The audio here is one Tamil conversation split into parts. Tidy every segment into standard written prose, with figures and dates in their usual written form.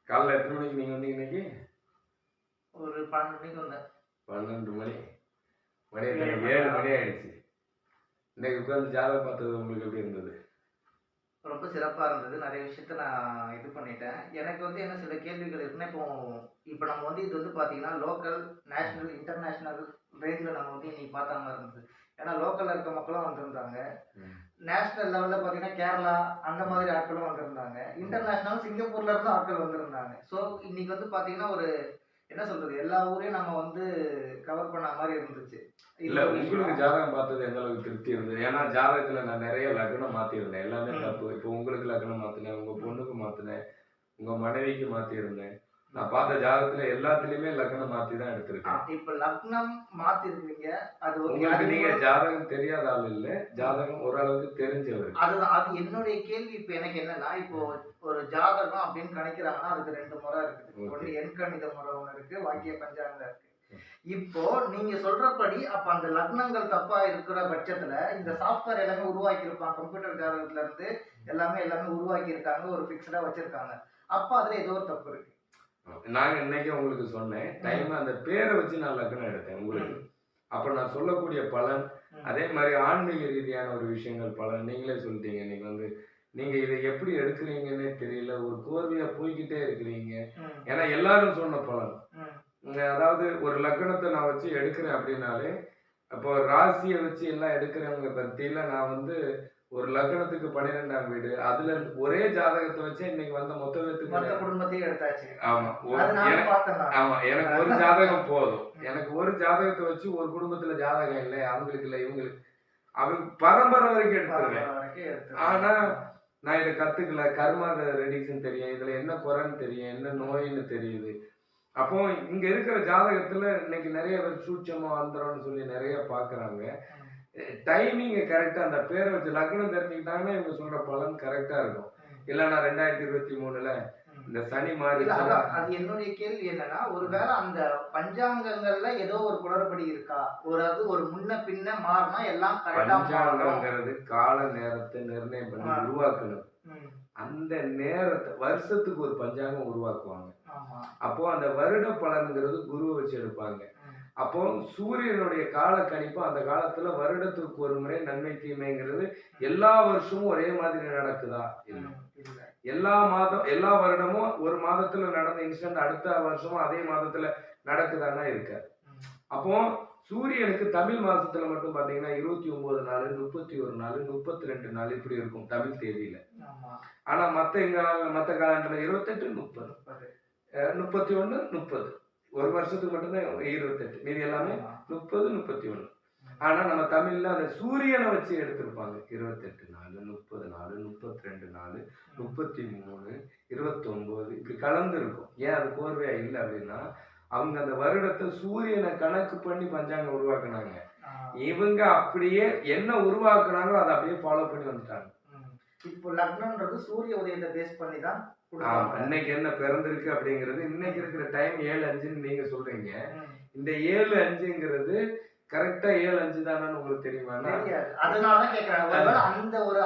காலைல எத்தனை மணிக்கு நீங்க வந்தீங்க இன்னைக்கு? ஒரு 12 மணிக்கு வந்தேன். 12 மணி. மணி எத்தனை? 7 மணி ஆயிடுச்சு. இன்னைக்கு உட்கார்ந்து ஜாதகம் பார்த்தது உங்களுக்கு எப்படி இருந்தது? ரொம்ப சிறப்பா இருந்தது. நிறைய விஷயத்த நான் இது பண்ணிட்டேன். எனக்கு வந்து என்ன சில கேள்விகள் இருக்குன்னா, இப்போ நம்ம வந்து இது வந்து பார்த்தீங்கன்னா, லோக்கல், நேஷனல், இன்டர்நேஷனல் ரேஞ்சில நம்ம வந்து இன்னைக்கு பார்த்த மாரி இருந்தது. ஏன்னா லோக்கல்ல இருக்க மக்களும் வந்திருந்தாங்க. ம். நேஷனல் லெவல்ல பார்த்தீங்கன்னா, கேரளா அந்த மாதிரி ஆட்களும் வந்திருந்தாங்க. இன்டர்நேஷனல் சிங்கப்பூர்ல இருந்து ஆட்கள் வந்திருந்தாங்க. ஸோ இன்னைக்கு வந்து பார்த்தீங்கன்னா, ஒரு என்ன சொல்றது? எல்லா ஊரையும் நம்ம வந்து கவர் பண்ண மாரி இருந்துச்சு. இது இல்ல ஒரு உங்களுக்கு விஷயம். ஜாதகம் பார்த்தது எந்த அளவுக்கு திருப்தி இருந்தது? ஏன்னா ஜாதகத்துல நான் நிறைய லக்னம் மாத்திருந்தேன். எல்லாமே ம். தப்பு. இப்போ உங்களுக்கு லக்னம் மாத்துனேன், உங்க பொண்ணுக்கு மாத்துனேன், உங்க மனைவிக்கு மாத்திருந்தேன். நான் பார்த்த ஜாதகத்துல எல்லாத்துலயுமே லக்னம் மாத்தி தான் எடுத்திருக்கேன். இப்ப லக்னம் மாத்திருக்கீங்க. அது ஓகே. உங்களுக்கு அது நீங்க ஜாதகம் தெரியாத ஆள் இல்ல. ஜாதகம் ஓரளவுக்கு தெரிஞ்சவர். அதுதான். அது என்னுடைய கேள்வி இப்ப எனக்கு என்னன்னா, இப்போ ஒரு ஜாதகம் அப்படின்னு கணிக்கிறாங்கன்னா, அதுக்கு 2 முறை இருக்குது. ஓகே. ஒண்ணு எண்கணித முறை ஒண்ணு இருக்கு. வாக்கிய பஞ்சாங்கம் இருக்கு. ம். இப்போ நீங்க சொல்றபடி அப்ப அந்த லக்னங்கள் தப்பா இருக்கிற பட்சத்துல, இந்த சாஃப்ட்வேர் எல்லாமே உருவாக்கி இருப்பாங்க. கம்ப்யூட்டர் ஜாதகத்துல இருந்து எல்லாமே உருவாக்கி இருக்காங்க. ஒரு ஃபிக்ஸ்டா வச்சிருக்காங்க. அப்ப அதுல ஏதோ ஒரு தப்பு இருக்கு. நாங்க இன்னைக்கே உங்களுக்கு சொன்னேன். டைம் அந்த பேரை வச்சு நான் லக்னம் எடுத்தேன் உங்களுக்கு. ம். அப்ப நான் சொல்லக்கூடிய பலன், ம். அதே மாரி ஆன்மீக ரீதியான ஒரு விஷயங்கள் பலன் நீங்களே சொல்லிட்டீங்க. இன்னைக்கு வந்து நீங்க இத எப்படி எடுக்குறீங்கன்னே தெரியல. ஒரு கோர்வையா போய்க்கிட்டே இருக்கிறீங்க. ம். ஏன்னா எல்லாரும் சொன்ன பலன். ம். அதாவது ஒரு லக்னத்த நான் வச்சு எடுக்கிறேன் அப்படின்னாலே, அப்போ ராசிய வச்சு எல்லாம் எடுக்கிறவங்க பத்தியில நான் வந்து ஒரு லக்னத்துக்கு 12ஆம் வீடு. அதுல ஒரே ஜாதகத்த வச்சே இன்னைக்கு வந்த மொத்த மொத்த பேத்துக்கு குடும்பத்தையும் எடுத்தாச்சு. ஆமா. அது நானும் பார்த்தேன் நான். ஆமா. எனக்கு ஒரு ஜாதகம் போதும். எனக்கு ஒரு ஜாதகத்த வச்சு ஒரு குடும்பத்துல ஜாதகம் இல்ல. அவங்களுக்கு இல்ல, இவங்களுக்கு அவங்க பரம்பரை வரைக்கும் எடுத்துருவேன். வரைக்கும் ஆனா, எடுத்துருக்கேன். நான் இத கத்துக்கல. கர்மா ரெடிக்ஷன் தெரியும். இதுல என்ன குறைன்னு தெரியும். என்ன நோயின்னு தெரியுது. அப்போ இங்க இருக்கிற ஜாதகத்துல இன்னைக்கு நெறைய பேர் சூட்சமம், அந்தரம்னு சொல்லி நெறைய பார்க்குறாங்க. ம். டைமிங்க கரெக்ட்டா அந்த பேர வச்சு லக்னம் தெரிஞ்சுக்கிட்டாங்கன்னா, இவங்க சொல்ற பலன் கரெக்ட்டா இருக்கும். ம். இல்ல நான் 2023ல ம். இந்த சனி இல்ல மாறிச்சுன்னா அதான். அது என்னுடைய கேள்வி என்னன்னா, ஒருவேள அந்த பஞ்சாங்கங்கள்ல ஏதோ ஒரு குளறுபடி இருக்கா? ஒரு முன்ன பின்ன மாறுனா எல்லாம் கரெக்ட்டா மாறும். பஞ்சாங்கம்ங்கிறது கால நேரத்த நிர்ணயம் பண்ணி ஆ. உருவாக்கணும். ம். அந்த நேரத்த வருஷத்துக்கு ஒரு பஞ்சாங்கம் உருவாக்குவாங்க. ஆமா. அப்போ அந்த வருட பலன்கிறது குருவ வச்சு எடுப்பாங்க. ம். அப்போ சூரியனுடைய கால கணிப்பு அந்த காலத்துல வருடத்திற்கு ஒரு முறை நன்மை தீமைங்கிறது எல்லா வருஷமும் ஒரே மாதிரி நடக்குதா? இல்ல. ம். இல்ல. எல்லா வருடமும் ஒரு மாதத்துல நடந்த இன்சிடென்ட் அடுத்த வருஷமும் அதே மாதத்துல நடக்குதான்னா இருக்காது. ம். அப்போ சூரியனுக்கு தமிழ் மாசத்துல மட்டும் பாத்தீங்கன்னா 29 நாள், 31 நாள், 32 நாள் இப்படி இருக்கும் தமிழ் தேதியில. ஆமா. ஆனா மத்த காலண்டர்ல 28, 30, 30. 31, 30. ஒரு வருஷத்துக்கு மட்டும்தான் 28. மீதி எல்லாமே ஆமா. 30, 31. ம். ஆனா நம்ம தமிழ்ல அந்த சூரியனை வச்சு எடுத்திருப்பாங்க. 28 நாள், 30 நாள், 32 நாள், ம். 33, 29 இப்படி கலந்து இருக்கும். ஏன் அது கோர்வையா இல்ல அப்படின்னா, அவங்க அந்த வருடத்த சூரியனை கணக்கு பண்ணி பஞ்சாங்கம் உருவாக்குனாங்க. ஆ. இவங்க அப்படியே என்ன உருவாக்குனாங்களோ அத அப்படியே ஃபாலோ பண்ணி வந்துட்டாங்க. ம். இப்போ லக்னம்ன்றது சூரிய உதயத்த பேஸ் பண்ணி தான் ஆமா. குடுப்பாங்க. இன்னைக்கு என்ன பிறந்திருக்கு அப்படிங்கிறது, இன்னைக்கு ம். இருக்கிற டைம் 7:05ன்னு நீங்க சொல்றீங்க. ம். இந்த 7:05ங்கிறது கரெக்ட்டா 7:05 தானான்னு உங்களுக்கு தெரியுமான்னா? தெரியாது. அதனால தான் கேட்கிறேன். ஒருவேள அந்த ஒரு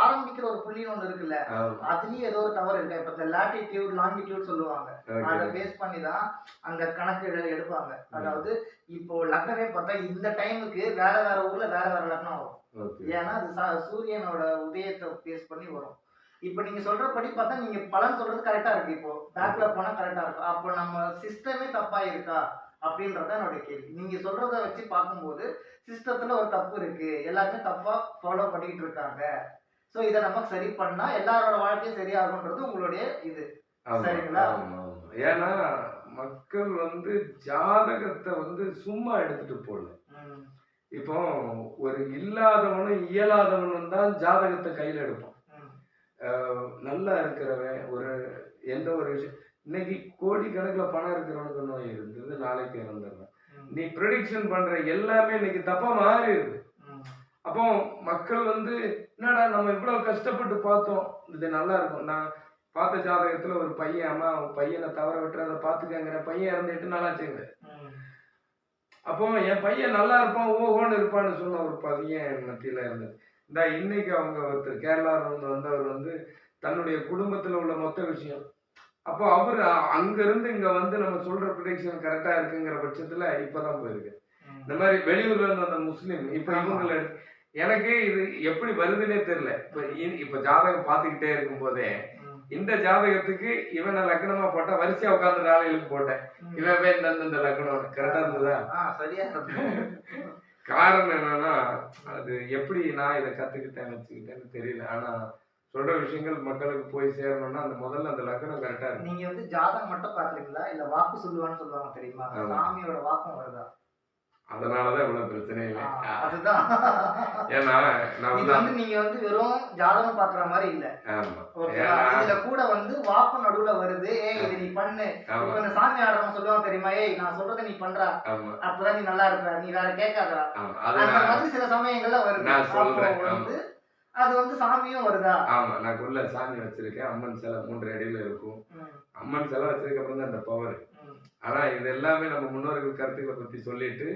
ஆரம்பிக்கிற ஒரு புள்ளின்னு ஒண்ணு இருக்குல்ல, ஆமா. அதுலயும் ஏதோ ஒரு தவறு இருக்கா? இப்ப இந்த லாட்டிட்யூட், லாங்கிட்யூட் சொல்லுவாங்க. அத ஓகே. பேஸ் பண்ணி தான் அந்த கணக்கு எடுப்பாங்க. ம். அதாவது இப்போ லக்னமே பார்த்தா இந்த டைமுக்கு வேற வேற ஊர்ல வேற வேற லக்னம் வரும். ஓகே. ஏன்னா அது சூரியனோட உதயத்த பேஸ் பண்ணி வரும். இப்ப நீங்க சொல்றபடி பார்த்தா நீங்க பலன் சொல்றது கரெக்ட்டா இருக்கு இப்போ. பேக்ல போனா கரெக்ட்டா இருக்கும். அப்போ நம்ம சிஸ்டமே தப்பா இருக்கா? அப்படின்றது தான் என்னோட கேள்வி. நீங்க சொல்றத வச்சு பார்க்கும்போது, சிஸ்டத்துல ஒரு தப்பு இருக்கு. எல்லாருமே தப்பா ஃபாலோ பண்ணிக்கிட்டு இருக்காங்க. சோ இத நம்ம சரி பண்ணா எல்லாரோட வாழ்க்கையும் சரியாகும்ன்றது உங்களுடைய இது. ஆமா, சரிங்களா? ஆமா, ஆமா. ஏன்னா மக்கள் வந்து ஜாதகத்த வந்து சும்மா எடுத்துட்டு போல. ம். இப்போ ஒரு இல்லாதவனும், இயலாதவனும் தான் ஜாதகத்த கையில எடுப்பான். ம். நல்லா இருக்கிறவன் எந்த ஒரு விஷயம் இன்னைக்கு கோடிக்கணக்குல பணம் இருக்கிறவனுக்கு நோய் இருந்தது, நாளைக்கு இறந்துடுறான். ம். நீ ப்ரெடிக்ஷன் பண்ற எல்லாமே இன்னைக்கு தப்பா மாறிடுது. ம். அப்போ மக்கள் வந்து என்னடா நம்ம இவ்வளவு கஷ்டப்பட்டு பார்த்தோம், இது நல்லா இருக்கும். நான் பார்த்த ஜாதகத்துல ஒரு பையன், அம்மா அவன் பையனை தவற விட்டுறத பார்த்துக்கங்கிற பையன் இறந்து 8 நாள் ஆச்சுங்க. ம். அப்போ என் பையன் நல்லா இருப்பான், ஓஹோன்னு இருப்பான்னு சொன்ன ஒரு பையன் என் மத்தியில இருந்தது. இன்னைக்கு அவங்க ஒருத்தர் கேரளாவில இருந்து வந்தவர் வந்து தன்னுடைய குடும்பத்துல உள்ள மொத்த விஷயம் அப்போ அவரு அங்க இருந்து இங்க வந்து நம்ம சொல்ற ப்ரிடிக்ஷன் கரெக்டா இருக்குங்கிற பட்சத்துல இப்பதான் போயிருக்கு. இந்த மாதிரி வெளியூர்ல இருந்து அந்த முஸ்லீம் இப்ப இவங்களை எனக்கு இது எப்படி வருதுன்னே தெரியல. இப்ப ஜாதகம் பார்த்துக்கிட்டே இருக்கும் போதே இந்த ஜாதகத்துக்கு இவனை லக்னமா போட்டா வரிசையா உட்கார்ந்து நாளைகளுக்கு போட்டேன். இவன் இந்த லக்னம் கரெக்டா இருந்ததா? சரியா காரணம் என்னன்னா அது எப்படி நான் இதை கத்துக்கிட்டேன் வச்சுக்கிட்டேன்னு தெரியல. ஆனா சொல்ற விஷயங்கள் மக்களுக்கு போய் சேரணும்னா அந்த முதல்ல அந்த லக்னம் கரெக்டா இருக்கு. நீங்க வந்து ஜாதகம் மட்டும் பாக்குறீங்களா இல்ல வாக்கு சொல்லுவான்னு சொல்லுவாங்க தெரியுமா? சாமியோட வாக்கும் வருதா? அதனாலதான் இவ்வளவு பிரச்சனை இல்லை. அதுதான். ஏன்னா நீங்க வந்து வெறும் ஜாதகம் பாக்குற மாதிரி இல்ல. இதுல கூட வந்து வாக்கு நடுவுல வருது. ஏய் இது நீ பண்ணு. இப்ப இந்த சாமி ஆடுறவங்க சொல்லுவாங்க தெரியுமா? ஏய் நான் சொல்றதை நீ பண்ற, அப்பதான் நீ நல்லா இருப்ப, நீ வேற கேட்காதடா. அந்த மாதிரி சில சமயங்கள்ல வருது. நான் சொல்றேன் வந்து அது வந்து சாமியும் வருதா? ஆமா, நான் உள்ள சாமி வச்சிருக்கேன். அம்மன் சிலை 3 அடியில இருக்கும். அம்மன் சிலை வச்சதுக்கு அப்புறம் தான் அந்த பவர். ஆனா இது எல்லாமே நம்ம முன்னோர்கள் கருத்துக்களை பத்தி சொல்லிட்டு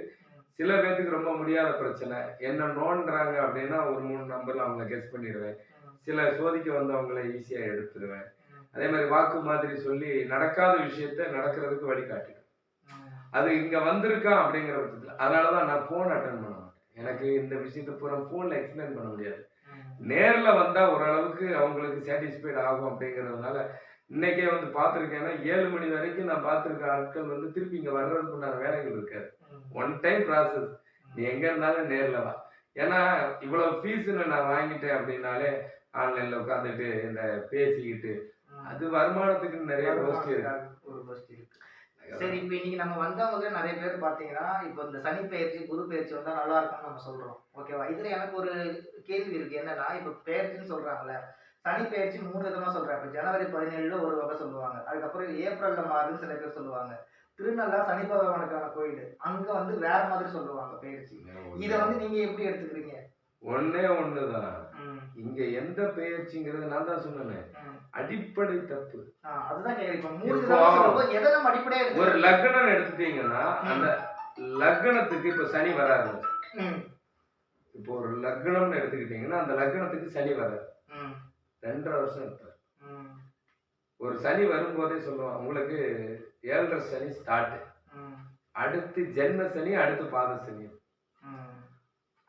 சில பேருக்கு ரொம்ப முடியாத பிரச்சனை என்ன நோன்றாங்க அப்படின்னா ஒரு 3 நம்பர்ல அவங்கள கெஸ் பண்ணிடுவேன். சில சோதிக்க வந்து அவங்கள ஈஸியா எடுத்துருவேன். அதே மாதிரி வாக்கு மாதிரி சொல்லி நடக்காத விஷயத்த நடக்கிறதுக்கு வழிகாட்டிடுவேன். அது இங்க வந்திருக்கா அப்படிங்கிற பட்சத்துல அதனாலதான் நான் போன் அட்டன் பண்ண மாட்டேன். எனக்கு இந்த விஷயத்த பூரா போன்ல எக்ஸ்பிளைன் பண்ண முடியாது. நேர்ல வந்தா ஓரளவுக்கு அவங்களுக்கு சாட்டிஸ்ஃபைட் ஆகும் அப்படிங்கிறதுனால இன்னைக்கே வந்து பார்த்துருக்கேன்னா 7 மணி வரைக்கும் நான் பார்த்துருக்க ஆட்கள் வந்து திருப்பி இங்க வர்றதுக்கு உண்டான வேலைகள் இருக்காது. One time process. நீ எங்க இருந்தாலும் நேர்ல வா. ஏன்னா இவ்வளவு ஃபீஸ்ன்னு நான் வாங்கிட்டேன் அப்படின்னாலே ஆன்லைன்ல உட்காந்துட்டு இந்த பேசிக்கிட்டு அது வருமானத்துக்கு நிறைய கோஷ்டி இருக்கு. சரி, இப்ப இன்னைக்கு நம்ம வந்தவங்க நிறைய பேர் பாத்தீங்கன்னா இப்ப இந்த சனி பயிற்சி குரு பயிற்சி வந்தா நல்லா இருக்கும்னு நம்ம சொல்றோம். ஓகேவா? இதுல எனக்கு ஒரு கேள்வி இருக்கு. என்னன்னா இப்ப பயிற்சின்னு சொல்றாங்கல்ல, சனி பயிற்சி 3 விதமா சொல்றாங்க. இப்ப ஜனவரி 17ல ஒரு வகை சொல்லுவாங்க. அதுக்கப்புறம் ஏப்ரல்ல மாறுன்னு சில பேர் சொல்லுவாங்க. திருநள்ளா சனி பகவானுக்கான கோயில் அங்க வந்து வேற மாதிரி சொல்லுவாங்க பயிற்சி. இத வந்து நீங்க எப்படி எடுத்துக்கிறீங்க? ஒன்னே ஒண்ணுதான். இங்க எந்த பயிற்சிங்கிறது நான் தான் சொன்னேன், அடிப்படை தப்பு. அதுதான் கேக்குறேன். ஒரு லக்னம் எடுத்துட்டீங்கன்னா அந்த லக்னத்துக்கு இப்ப சனி வராது. இப்போ ஒரு லக்னம்னு எடுத்துக்கிட்டீங்கன்னா அந்த லக்னத்துக்கு சனி வராது. 2.5 வருஷம் இருப்பார். ஒரு சனி வரும்போதே சொல்லுவான் உங்களுக்கு 7.5 சனி ஸ்டார்ட், அடுத்து ஜென்ம சனி, அடுத்து பாத சனி.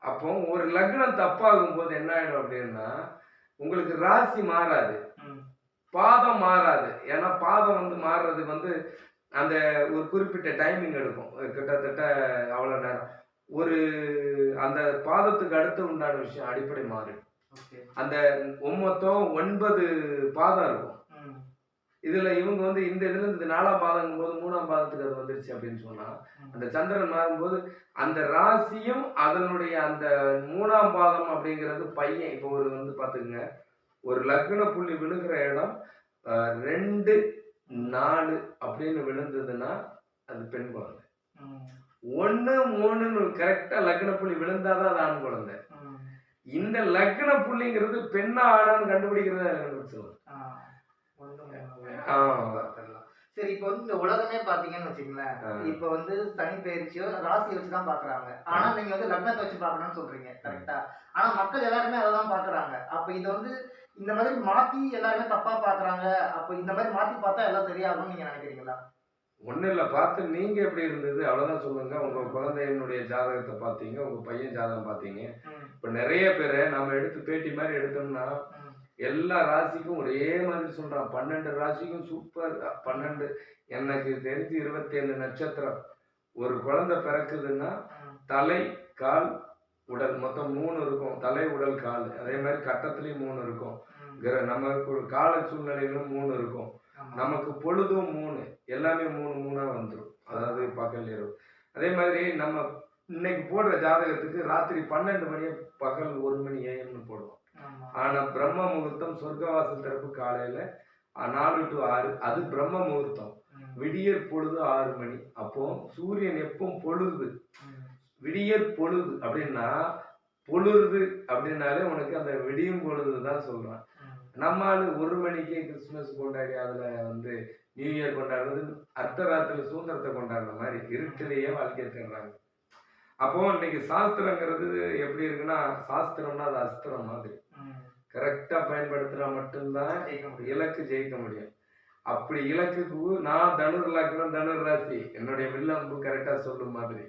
அப்போ ஒரு லக்னம் தப்பாகும் போது என்ன ஆயிடும் அப்படின்னா உங்களுக்கு ராசி மாறாது, பாதம் மாறாது. ஏன்னா பாதம் வந்து மாறுறது வந்து அந்த ஒரு குறிப்பிட்ட டைமிங் எடுக்கும். கிட்டத்தட்ட அவ்வளவு நேரம். ஒரு அந்த பாதத்துக்கு அடுத்து உண்டான விஷயம் அடிப்படை மாறிடும். அந்த மொத்தம் 9 பாதம் இருக்கும். இதுல இவங்க வந்து இந்த இதுல இருந்து 4ஆம் பாதம் போது 3ஆம் பாதத்துக்கு அது வந்துருச்சு அப்படின்னு சொன்னா அந்த சந்திரன் மாறும்போது அந்த ராசியும் அதனுடைய அந்த 3ஆம் பாதம் அப்படிங்கிறது பையன். இப்போ ஒரு வந்து பாத்துக்கங்க, ஒரு லக்ன புள்ளி விழுகிற இடம் 2, 4 அப்படின்னு விழுந்ததுன்னா அது பெண் குழந்தை. 1, 3ன்னு கரெக்டா லக்ன புள்ளி விழுந்தாதான் அது ஆண் குழந்தை. இந்த லக்ன புள்ளிங்கிறது பெண்ணா ஆனான்னு கண்டுபிடிக்கிறது. சரி, இப்ப வந்து இந்த உலகமே பாத்தீங்கன்னு வச்சுங்களேன், இப்ப வந்து சனி பயிற்சியோ ராசி வச்சுதான் பாக்குறாங்க. ஆனா நீங்க வந்து லக்னத்தை வச்சு பாக்கணும்னு சொல்றீங்க, கரெக்டா? ஆனா மக்கள் எல்லாருமே அதான் பாக்குறாங்க. அப்ப இது வந்து இந்த மாதிரி மாத்தி எல்லாருமே தப்பா பாக்குறாங்க. அப்ப இந்த மாதிரி மாத்தி பார்த்தா எல்லாம் சரியாகும்னு நீங்க நினைக்கிறீங்களா? ஒன்றும் இல்லை, பார்த்து நீங்கள் எப்படி இருந்தது அவ்வளோதான் சொல்லுங்க. உங்கள் குழந்தையினுடைய ஜாதகத்தை பார்த்தீங்க, உங்கள் பையன் ஜாதகம் பார்த்தீங்க. இப்போ நிறைய பேரை நம்ம எடுத்து பேட்டி மாதிரி எடுத்தோம்னா எல்லா ராசிக்கும் ஒரே மாதிரி சொல்கிறான். 12 ராசிக்கும் சூப்பர் 12. எனக்கு தெரிஞ்சு 27 நட்சத்திரம். ஒரு குழந்தை பிறக்குதுன்னா தலை, கால், உடல் மொத்தம் 3 இருக்கும். தலை, உடல், கால். அதே மாதிரி கட்டத்துலேயும் 3 இருக்கும். நமக்கு ஒரு கால சூழ்நிலைகளும் 3 இருக்கும். நமக்கு பொழுதும் 3, எல்லாமே 3 வந்துடும். அதாவது பகல் இரவு. அதே மாதிரி நம்ம இன்னைக்கு போடுற ஜாதகத்துக்கு ராத்திரி 12 மணியை பகல் 1 மணி ஏஎம்னு போடுவோம். ஆனா பிரம்ம முகூர்த்தம் சொர்க்கவாசல் திறப்பு காலையில 4 to 6, அது பிரம்ம முகூர்த்தம். விடியற் பொழுது 6 மணி. அப்போ சூரியன் எப்பவும் பொழுது, விடியற் பொழுது அப்படின்னா பொழுது அப்படின்னாலே உனக்கு அந்த விடியும் பொழுதுதான் சொல்றான். நம்மால் 1 மணிக்கே கிறிஸ்துமஸ் கொண்டாடி அதுல வந்து நியூ இயர் கொண்டாடுறது அர்த்தராத்திரி சுதந்திரத்தை கொண்டாடுற மாதிரி இருட்டிலேயே வாழ்க்கையை தேடுறாங்க. அப்போ இன்னைக்கு சாஸ்திரங்கிறது எப்படி இருக்குன்னா, சாஸ்திரம்னா அது அஸ்திரம் மாதிரி. கரெக்டா பயன்படுத்தினா மட்டும்தான் இலக்கு ஜெயிக்க முடியும். அப்படி இலக்குக்கு நான் தனுர் லக்னம் தனுர் ராசி என்னுடைய வில்லம்பு கரெக்டா சொல்லும் மாதிரி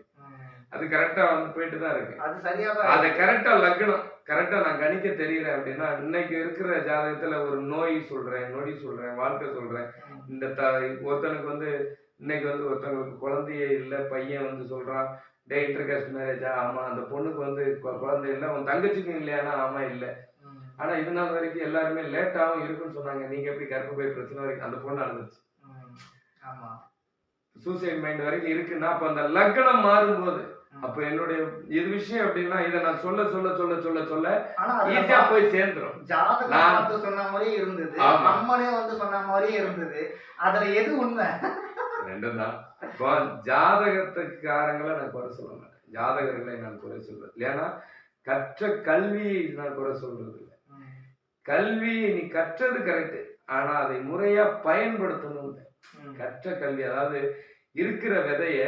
அது கரெக்டா வந்து போயிட்டு தான் இருக்கு. அது சரியா அதை கரெக்டா லக்னம் கரெக்டா நான் கணிக்க தெரியறேன் அப்படின்னா இன்னைக்கு இருக்கிற ஜாதகத்துல ஒரு நோய் சொல்றேன், நொடி சொல்றேன், வாழ்க்கை சொல்றேன். இந்த ஒருத்தனுக்கு வந்து இன்னைக்கு வந்து ஒருத்தவங்களுக்கு குழந்தையே இல்லை, பையன் வந்து சொல்றான் டே இன்டர்காஸ்ட் மேரேஜா, ஆமா. அந்த பொண்ணுக்கு வந்து குழந்தை இல்லை, உன் தங்கச்சிக்கும் இல்லையானா ஆமா இல்லை. ஆனா இது நாள் வரைக்கும் எல்லாருமே லேட்டாவும் இருக்குன்னு சொன்னாங்க. நீங்க எப்படி கர்ப்பப்பை பிரச்சனை வரைக்கும் அந்த பொண்ணு அழுதுச்சு, சூசைட் மைண்ட் வரைக்கும் இருக்குன்னா அப்ப அந்த லக்னம் மாறும்போது அப்ப என்னுடைய இது விஷயம் அப்படின்னா இதை நான் சொல்ல சொல்ல சொல்ல சொல்ல சொல்ல ஈஸியா போய் சேர்ந்துரும். ஜாதகம் சொன்ன மாதிரியே இருந்தது, அம்மனே வந்து சொன்ன மாதிரியே இருந்தது. அதுல எது உண்மை? ரெண்டும் தான். இப்போ ஜாதகத்துக்காரங்களை நான் குறை சொல்ல மாட்டேன், ஜாதகர்களை நான் குறை சொல்றது. ஏன்னா கற்ற கல்வியை நான் குறை சொல்றது இல்லை. கல்வியை நீ கற்றது கரெக்ட், ஆனா அதை முறையா பயன்படுத்தணும். கற்ற கல்வி அதாவது இருக்கிற விதைய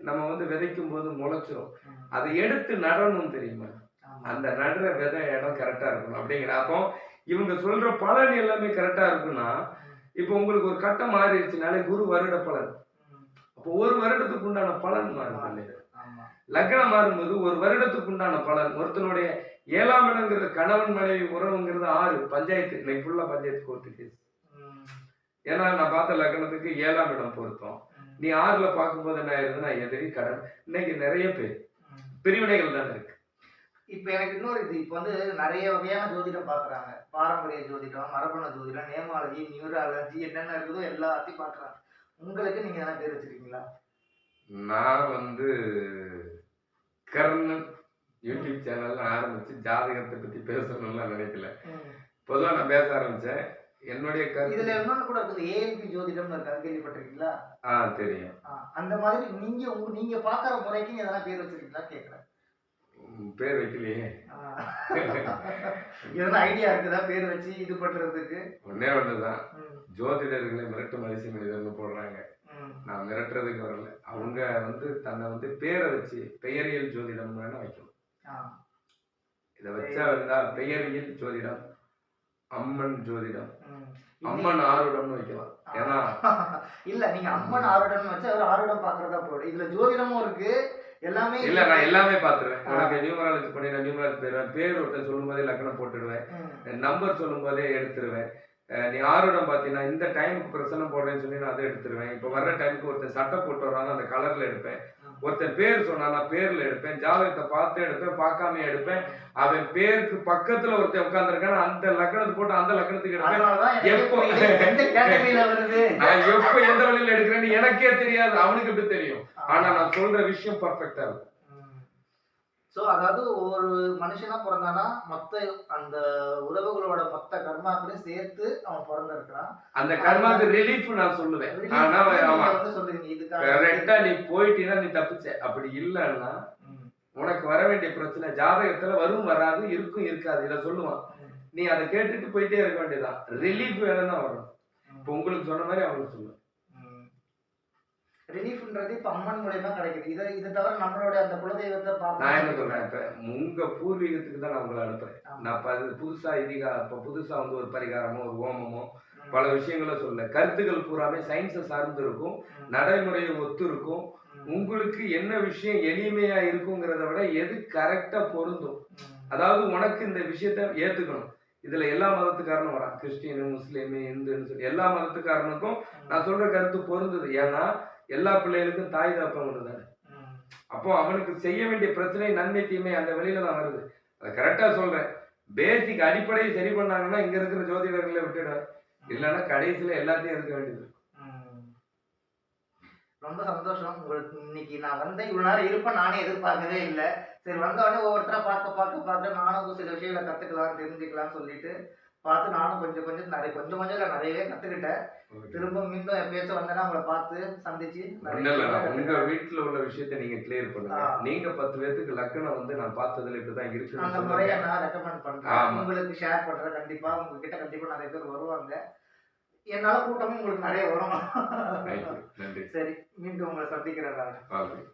நம்ம வந்து விதைக்கும் போது முளைச்சிரும், அதை எடுத்து நடணும் தெரியுமா? அந்த நடுற விதை இடம் கரெக்டா இருக்கணும் அப்படிங்கிற. அப்போ இவங்க சொல்ற பலன் எல்லாமே கரெக்டா இருக்குன்னா இப்போ உங்களுக்கு ஒரு கட்டம் மாறிடுச்சுனாலே குரு வருட பலன், அப்போ ஒரு வருடத்துக்கு உண்டான பலன் மாறும். லக்னம் மாறும்போது ஒரு வருடத்துக்கு உண்டான பலன். ஒருத்தனுடைய 7ஆம் இடங்கிறது கணவன் மனைவி உறவுங்கிறது 6 பஞ்சாயத்து. இன்னைக்கு ஃபுல்லா பஞ்சாயத்து கோர்ட்டு கேஸ். ஏன்னா நான் பார்த்த லக்னத்துக்கு 7ஆம் இடம் பொருத்தம். நீ 6ல பார்க்கும்போது என்ன ஆயிருதுன்னா எதிரி கடன். இன்னைக்கு நிறைய பேர் பிரிவினைகள் தானே இருக்கு. இப்ப எனக்கு இன்னொரு இது, இப்ப வந்து நிறைய வகையான ஜோதிடம் பாக்குறாங்க. பாரம்பரிய ஜோதிடம், மரபணு ஜோதிடம், நேமாலஜி, நியூராலஜி, என்னென்ன இருக்குதோ எல்லாத்தையும் பாக்குறாங்க. உங்களுக்கு நீங்க எதனா பேர் வச்சிருக்கீங்களா? நான் வந்து கர்ணன் யூடியூப் சேனல் ஆரம்பிச்சு ஜாதகத்தை பத்தி பேசணும்லாம் நினைக்கல. பொதுவா நான் பேச ஆரம்பிச்சேன். என்னுடைய இதுல இன்னொன்னு கூட இருக்குது, ஏஎல்பி ஜோதிடம்னு இருக்கு, கேள்விப்பட்டிருக்கீங்களா? தெரியும். அந்த மாதிரி நீங்க பாக்குற முறைக்கு எதனா பேர் வச்சிருக்கீங்களா கேக்குறேன். பேர் வைக்கலையே. எதனா ஐடியா இருக்குதா பேர் வச்சு இது பண்றதுக்கு? ஒன்னே ஒண்ணுதான், ஜோதிடர்களை மிரட்டு மதிசி மனிதர்னு போடுறாங்க. நான் மிரட்டுறதுக்கு வரல. அவங்க வந்து தன்னை வந்து பேரை வச்சு பெயரியல் ஜோதிடம் வேணா வைக்கணும். இதை வச்சா வந்தா பெயரியல் ஜோதிடம், அம்மன் ஜோதிடம், அம்மன் ஆருடம்னு வைக்கலாம். ஏன்னா இல்ல நீங்க அம்மன் ஆருடம் வச்சு அவர் ஆருடம் பாக்குறதா போடு. இதுல ஜோதிடமும் இருக்கு எல்லாமே. இல்ல நான் எல்லாமே பாத்துருவேன். உனக்கு நியூமராலஜி பண்ணி நான் நியூமராலஜி போயிடுவேன். பேர் ஒருத்தர் சொல்லும் போதே லக்னம் போட்டுடுவேன், நம்பர் சொல்லும் போதே எடுத்துருவேன். நீ ஆருடம் பாத்தீங்கன்னா இந்த டைமுக்கு பிரசனம் போடுறேன்னு சொல்லி நான் அதை எடுத்துருவேன். இப்ப வர்ற டைமுக்கு ஒருத்தர் சட்டை போட்டு வர்றாங்க அந்த கலர்ல எடுப்பேன். ஒருத்தர் பேர் சொன்னா நான் பேர்ல எடுப்பேன். ஜாதகத்தை பார்த்து எடுப்பேன், பார்க்காம எடுப்பேன். அவன் பேருக்கு பக்கத்துல ஒருத்தர் உட்கார்ந்துருக்கான அந்த லக்னத்துக்கு போட்டு அந்த லக்னத்துக்கு எடுப்பேன். எப்போ நான் எப்ப எந்த வழியில எடுக்கிறேன்னு எனக்கே தெரியாது, அவனுக்கு எப்படி தெரியும்? ஆனா நான் சொல்ற விஷயம் பர்ஃபெக்டா இருக்கும். சோ அதாவது ஒரு மனுஷனா பிறந்தானா மொத்த அந்த உறவுகளோட மொத்த கர்மாக்களையும் சேர்த்து அவன் பிறந்திருக்கிறான். அந்த கர்மாக்கு ரிலீஃப் நான் சொல்லுவேன். ஆனா கரெக்டா நீ போயிட்டீங்கன்னா நீ தப்பிச்ச. அப்படி இல்லைன்னா உனக்கு வர வேண்டிய பிரச்சனை ஜாதகத்துல வரும் வராது, இருக்கும் இருக்காது, இதை சொல்லுவான். நீ அதை கேட்டுட்டு போயிட்டே இருக்க வேண்டியதான். ரிலீஃப் வேணும்னா வரும். இப்ப உங்களுக்கு சொன்ன மாதிரி அவங்களுக்கு சொல்லுவேன். ரிலீஃப்ன்றது இப்ப அம்மன் மூலமா கிடைக்குது. இதை தவிர நம்மளோட அந்த குலதெய்வத்தை நான் என்ன சொல்றேன், இப்ப உங்க பூர்வீகத்துக்கு தான் நான் உங்களை அனுப்புறேன். நான் புதுசா இப்ப புதுசா வந்து ஒரு பரிகாரமோ ஒரு ஹோமமோ பல விஷயங்கள சொல்ல, கருத்துக்கள் பூராமே சயின்ஸை சார்ந்து இருக்கும், நடைமுறையை ஒத்து இருக்கும். உங்களுக்கு என்ன விஷயம் எளிமையா இருக்குங்கிறத விட எது கரெக்டா பொருந்தும். அதாவது உனக்கு இந்த விஷயத்த ஏத்துக்கணும். இதுல எல்லா மதத்துக்காரனும் வரான், கிறிஸ்டின், முஸ்லீம், இந்துன்னு சொல்லி எல்லா மதத்துக்காரனுக்கும் நான் சொல்ற கருத்து பொருந்தது. ஏன்னா எல்லா பிள்ளைகளுக்கும் தாய் தாப்பம் ஒண்ணுதானே. அப்போ அவனுக்கு செய்ய வேண்டிய பிரச்சனை நன்மை தீமை அந்த வழியில தான் வருது. அதை கரெக்டா சொல்றேன். பேசிக் அடிப்படையை சரி பண்ணாங்கன்னா இங்க இருக்கிற ஜோதிடர்களை விட்டுடுவேன். இல்லைன்னா கடைசியில எல்லாத்தையும் இருக்க வேண்டியது. ரொம்ப சந்தோஷம். உங்களுக்கு இன்னைக்கு நான் வந்தேன், இவ்வளவு நேரம் இருப்பேன் நானே எதிர்பார்க்கவே இல்லை. சரி வந்தோடனே ஒவ்வொருத்தரா பார்க்க நானும் சில விஷயங்களை கத்துக்கலாம் தெரிஞ்சுக்கலாம்னு சொல்லிட்டு பார்த்து நானும் கொஞ்சம் நிறையவே கத்துக்கிட்டேன். திரும்ப மீண்டும் எப்பயாச்சும் வந்தேன்னா உங்களை பார்த்து சந்திச்சு உங்க வீட்டுல உள்ள விஷயத்த நீங்க கிளியர் பண்ணுங்க. நீங்க 10 பேருக்கு லக்னம் வந்து நான் பார்த்ததுல இப்படிதான் இருக்கு, அந்த முறையை நான் ரெக்கமெண்ட் பண்றேன், உங்களுக்கு ஷேர் பண்றேன். கண்டிப்பா உங்ககிட்ட கண்டிப்பா நிறைய பேர் வருவாங்க. என்னால கூட்டமும் உங்களுக்கு நிறைய வரும். நன்றி. சரி, மீண்டும் உங்களை சந்திக்கிறேன்.